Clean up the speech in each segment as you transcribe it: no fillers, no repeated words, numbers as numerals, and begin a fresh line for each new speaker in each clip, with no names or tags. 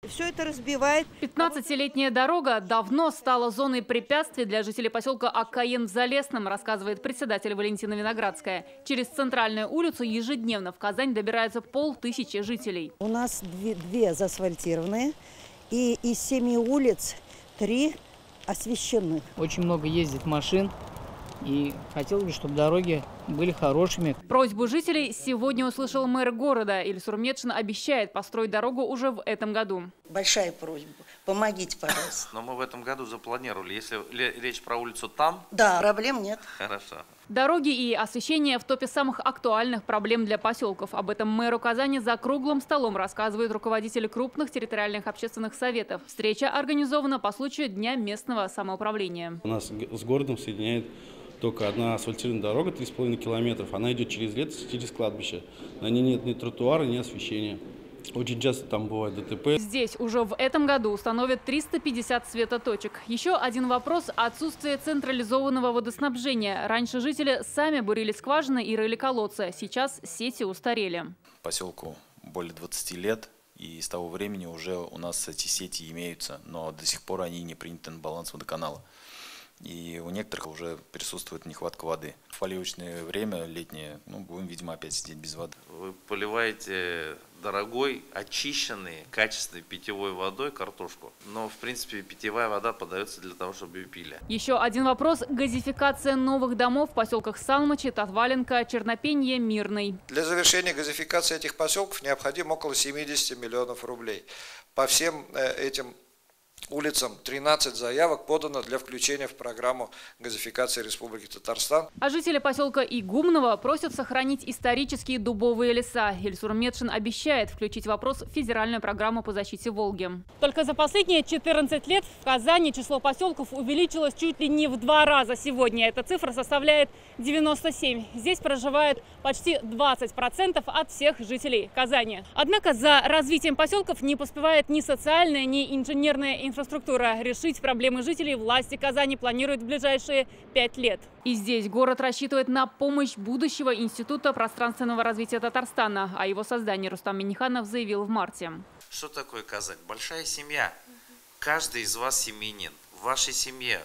Все это разбивает.
15-летняя дорога давно стала зоной препятствий для жителей поселка Аккаен в Залесном, рассказывает председатель Валентина Виноградская. Через центральную улицу ежедневно в Казань добирается 500 жителей.
У нас две заасфальтированные, и из 7 улиц 3 освещены.
Очень много ездит машин. И хотелось бы, чтобы дороги были хорошими.
Просьбу жителей сегодня услышал мэр города. Ильсур Метшин обещает построить дорогу уже в этом году.
Большая просьба. Помогите, пожалуйста.
Но мы в этом году запланировали. Если речь про улицу там...
Да, проблем нет.
Хорошо.
Дороги и освещение в топе самых актуальных проблем для поселков. Об этом мэру Казани за круглым столом рассказывают руководители крупных территориальных общественных советов. Встреча организована по случаю Дня местного самоуправления.
У нас с городом соединяет только одна асфальтированная дорога 3,5 километров. Она идет через лес, через кладбище. На ней нет ни тротуара, ни освещения. Очень часто там бывает ДТП.
Здесь уже в этом году установят 350 светоточек. Еще один вопрос – отсутствие централизованного водоснабжения. Раньше жители сами бурили скважины и рыли колодцы. Сейчас сети устарели.
Поселку более 20 лет. И с того времени уже у нас эти сети имеются. Но до сих пор они не приняты на баланс водоканала. И у некоторых уже присутствует нехватка воды. В поливочное время летнее, будем, видимо, опять сидеть без воды.
Вы поливаете дорогой, очищенной, качественной питьевой водой картошку. Но, в принципе, питьевая вода подается для того, чтобы ее пили.
Еще один вопрос – газификация новых домов в поселках Салмачи, Татваленко, Чернопенье, Мирный.
Для завершения газификации этих поселков необходимо около 70 миллионов рублей. По всем этим улицам 13 заявок подано для включения в программу газификации Республики Татарстан.
А жители поселка Игумново просят сохранить исторические дубовые леса. Ильсур Метшин обещает включить вопрос в федеральную программу по защите Волги. Только за последние 14 лет в Казани число поселков увеличилось чуть ли не в 2 раза. Сегодня эта цифра составляет 97. Здесь проживает почти 20% от всех жителей Казани. Однако за развитием поселков не поспевает ни социальная, ни инженерная инфраструктура. Решить проблемы жителей власти Казани планируют в ближайшие 5 лет. И здесь город рассчитывает на помощь будущего Института пространственного развития Татарстана. О его создании Рустам Минниханов заявил в марте.
Что такое Казань? Большая семья. Каждый из вас семьянин. В вашей семье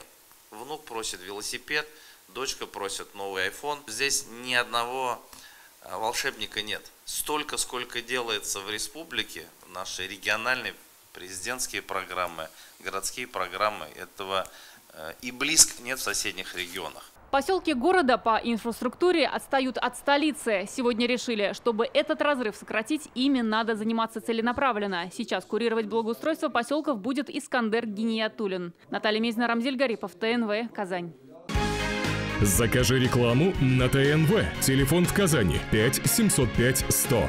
внук просит велосипед, дочка просит новый iPhone. Здесь ни одного волшебника нет. Столько, сколько делается в республике, в нашей региональной, президентские программы, городские программы, этого и близко нет в соседних регионах.
Поселки города по инфраструктуре отстают от столицы. Сегодня решили, чтобы этот разрыв сократить, ими надо заниматься целенаправленно. Сейчас курировать благоустройство поселков будет Искандер Гиниятуллин. Наталья Мезина, Рамзиль Гарипов, ТНВ, Казань.
Закажи рекламу на ТНВ. Телефон в Казани 5 705 100.